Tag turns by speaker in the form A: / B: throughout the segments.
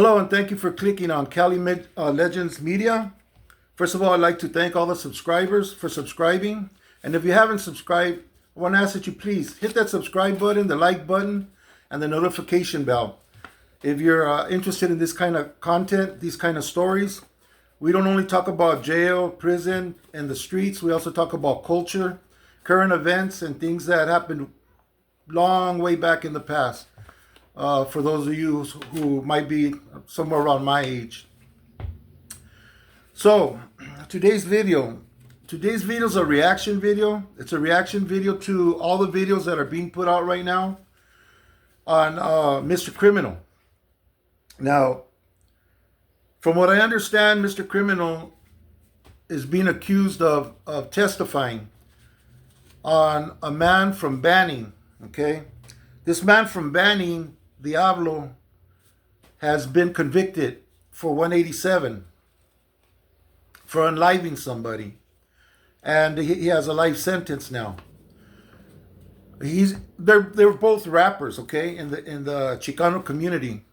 A: Hello, and thank you for clicking on Legends Media. First of all, I'd like to thank all the subscribers for subscribing. And if you haven't subscribed, I want to ask that you please hit that subscribe button, the like button, and the notification bell. If you're interested in this kind of content, these kind of stories, we don't only talk about jail, prison, and the streets. We also talk about culture, current events, and things that happened long way back in the past. For those of you who might be somewhere around my age. So, today's video is a reaction video. It's a reaction video to all the videos that are being put out right now on Mr. Criminal. Now, from what I understand, Mr. Criminal is being accused of testifying on a man from Banning, okay? This man from Banning, Diablo, has been convicted for 187 for unliving somebody, and he has a life sentence now. They're both rappers, okay, in the Chicano community,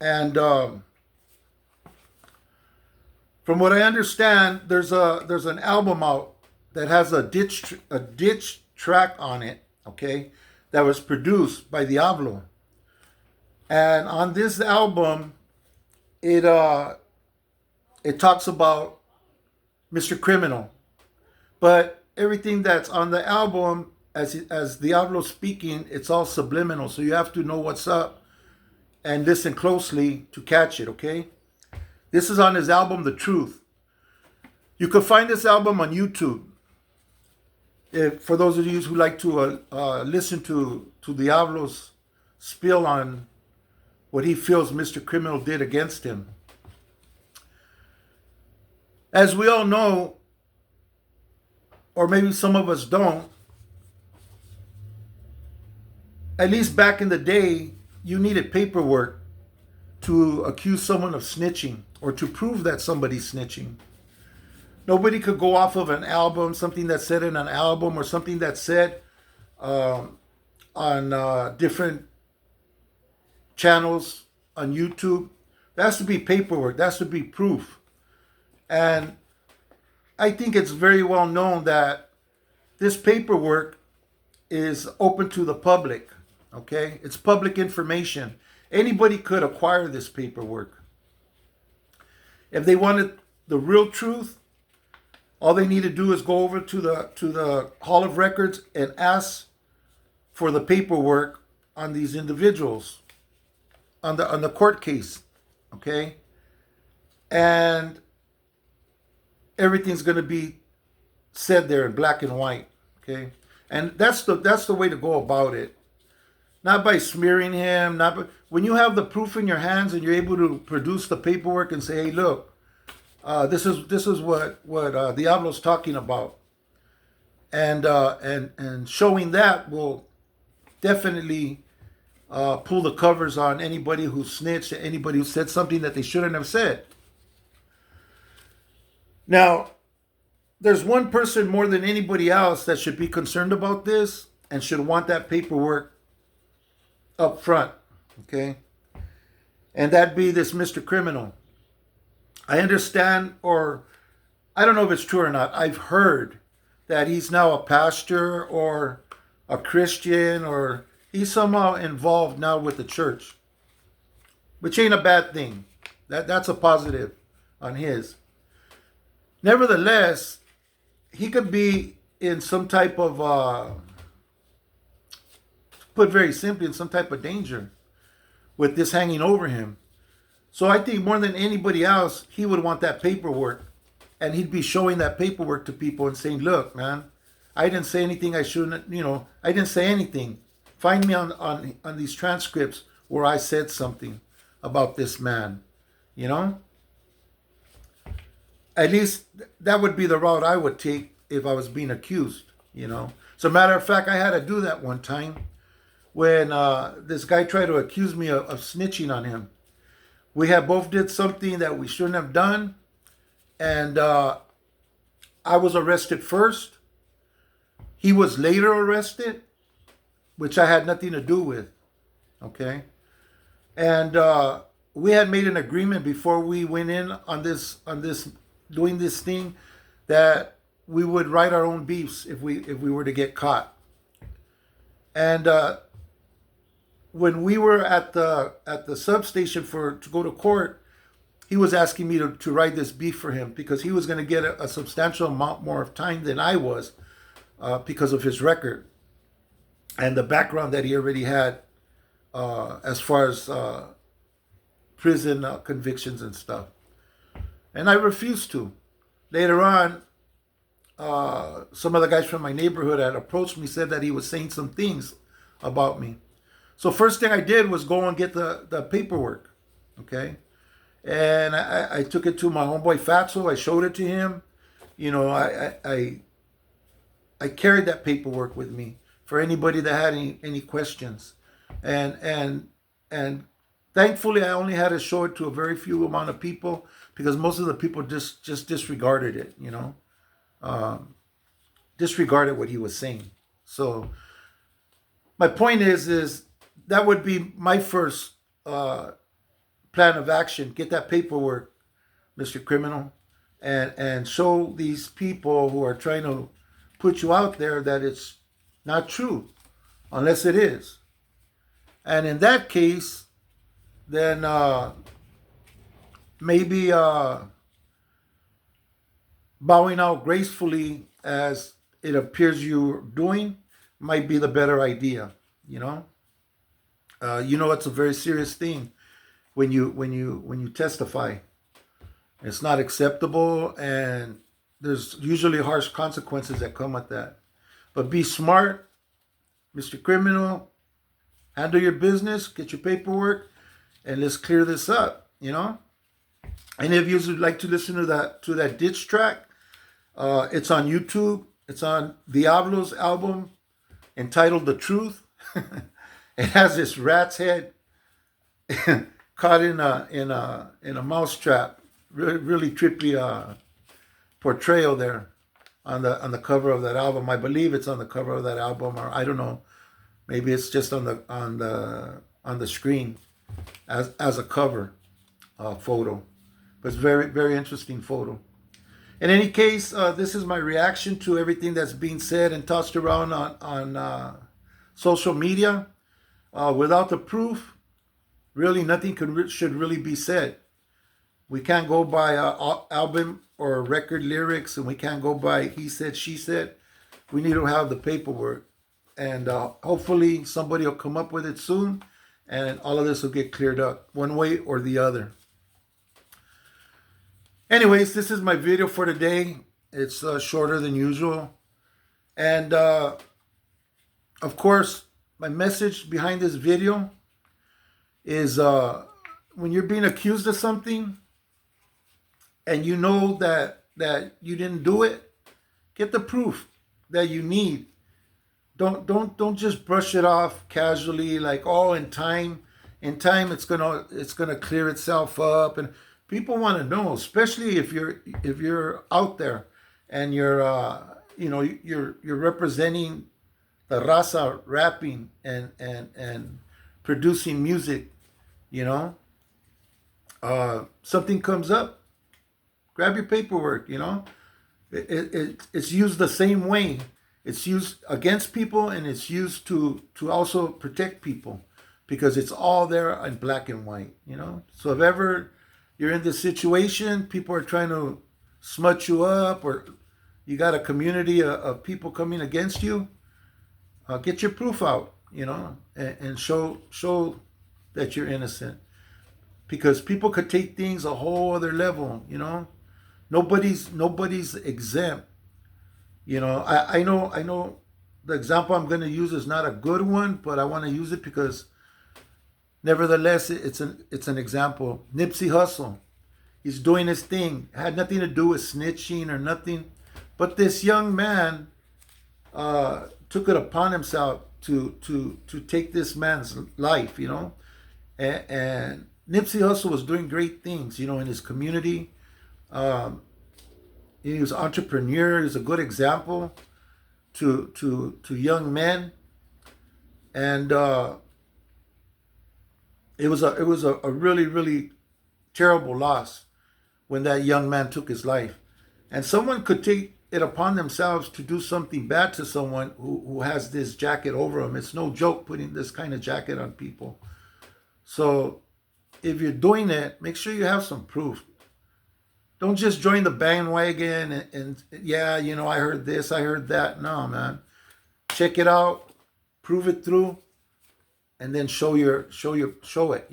A: and from what I understand, there's an album out that has a ditch track on it, okay, that was produced by Diablo. And on this album, it talks about Mr. Criminal, but everything that's on the album, as Diablo speaking, it's all subliminal. So you have to know what's up and listen closely to catch it. Okay, this is on his album, The Truth. You can find this album on YouTube. For those of you who like to listen to Diablo's spiel on what he feels Mr. Criminal did against him. As we all know, or maybe some of us don't, at least back in the day, you needed paperwork to accuse someone of snitching or to prove that somebody's snitching. Nobody could go off of an album, something that's said in an album or something that's said on different channels on YouTube. There has to be paperwork. There has to be proof. And I think it's very well known that this paperwork is open to the public. Okay? It's public information. Anybody could acquire this paperwork. If they wanted the real truth, all they need to do is go over to the Hall of Records and ask for the paperwork on these individuals, on the court case, okay? And everything's going to be said there in black and white, okay? And that's the way to go about it. Not by smearing him, when you have the proof in your hands and you're able to produce the paperwork and say, hey, look, this is what Diablo's talking about, and showing that will definitely pull the covers on anybody who snitched, anybody who said something that they shouldn't have said. Now, there's one person more than anybody else that should be concerned about this and should want that paperwork up front, okay? And that'd be this Mr. Criminal. I understand, or I don't know if it's true or not, I've heard that he's now a pastor or a Christian, or he's somehow involved now with the church, which ain't a bad thing. That's a positive on his. Nevertheless, he could be in some type of, put very simply, in some type of danger with this hanging over him. So I think more than anybody else, he would want that paperwork, and he'd be showing that paperwork to people and saying, look, man, I didn't say anything I shouldn't, I didn't say anything. Find me on these transcripts where I said something about this man, At least that would be the route I would take if I was being accused, So matter of fact, I had to do that one time when this guy tried to accuse me of snitching on him. We had both did something that we shouldn't have done, and I was arrested first. He was later arrested, which I had nothing to do with. Okay. And we had made an agreement before we went in on this doing this thing that we would write our own beefs if we were to get caught. And when we were at the substation for to go to court, he was asking me to write this beef for him because he was going to get a substantial amount more of time than I was because of his record and the background that he already had as far as prison convictions and stuff. And I refused to. Later on, some of the guys from my neighborhood had approached me, said that he was saying some things about me. So first thing I did was go and get the paperwork, okay? And I took it to my homeboy Fatso. I showed it to him. You know, I carried that paperwork with me for anybody that had any questions. And thankfully I only had to show it to a very few amount of people because most of the people just disregarded it, you know. Disregarded what he was saying. So my point is that would be my first plan of action. Get that paperwork, Mr. Criminal, and show these people who are trying to put you out there that it's not true, unless it is. And in that case, then maybe bowing out gracefully as it appears you're doing might be the better idea, you know. It's a very serious thing when you testify. It's not acceptable, and there's usually harsh consequences that come with that. But be smart, Mr. Criminal. Handle your business, get your paperwork, and let's clear this up, you know. And if you would like to listen to that ditch track, it's on YouTube. It's on Diablo's album entitled "The Truth." It has this rat's head caught in a mouse trap. Really trippy portrayal there on the cover of that album. I believe it's on the cover of that album, or I don't know. Maybe it's just on the screen as a cover photo. But it's very, very interesting photo. In any case, this is my reaction to everything that's being said and tossed around on social media. Without the proof, really nothing should really be said. We can't go by album or record lyrics, and we can't go by he said, she said. We need to have the paperwork. And hopefully somebody will come up with it soon, and all of this will get cleared up one way or the other. Anyways, this is my video for today. It's shorter than usual. And of course, my message behind this video is when you're being accused of something and you know that you didn't do it, get the proof that you need. Don't just brush it off casually like, oh, in time it's gonna clear itself up. And people want to know, especially if you're out there and you're representing the raza, rapping and producing music, you know. Something comes up, grab your paperwork, you know. It's used the same way. It's used against people, and it's used to also protect people because it's all there in black and white, you know. So if ever you're in this situation, people are trying to smut you up, or you got a community of people coming against you, get your proof out, you know, and show that you're innocent. Because people could take things a whole other level, you know. Nobody's exempt. You know, I know the example I'm going to use is not a good one, but I want to use it because nevertheless it's an example. Nipsey Hussle, he's doing his thing. Had nothing to do with snitching or nothing, but this young man took it upon himself to take this man's life, you know. And Nipsey Hussle was doing great things, you know, in his community. He was an entrepreneur. He was a good example to young men. And it was a really, really terrible loss when that young man took his life. And someone could take it upon themselves to do something bad to someone who has this jacket over them. It's no joke putting this kind of jacket on people. So if you're doing it, make sure you have some proof. Don't just join the bandwagon and yeah, I heard this, I heard that. No, man. Check it out, prove it through, and then show it.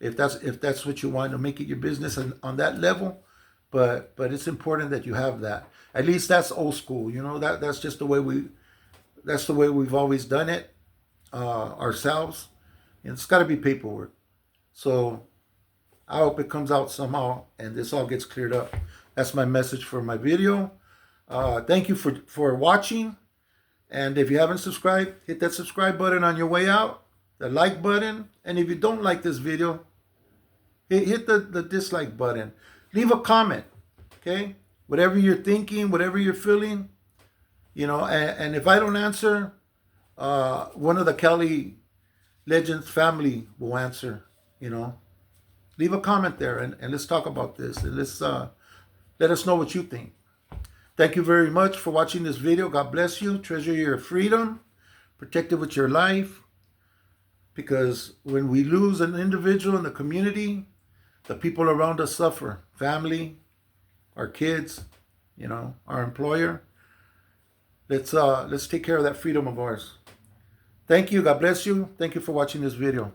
A: If that's what you want to make it your business on that level. But it's important that you have that. At least that's old school. That's just the way we've always done it ourselves. And it's got to be paperwork. So I hope it comes out somehow and this all gets cleared up. That's my message for my video. Thank you for watching. And if you haven't subscribed, hit that subscribe button on your way out, the like button. And if you don't like this video, hit the dislike button. Leave a comment, okay? Whatever you're thinking, whatever you're feeling, and if I don't answer, one of the Kelly Legends family will answer, Leave a comment there and let's talk about this. And let's let us know what you think. Thank you very much for watching this video. God bless you. Treasure your freedom. Protect it with your life. Because when we lose an individual in the community, the people around us suffer. Family, our kids, our employer. Let's take care of that freedom of ours. Thank you. God bless you. Thank you for watching this video.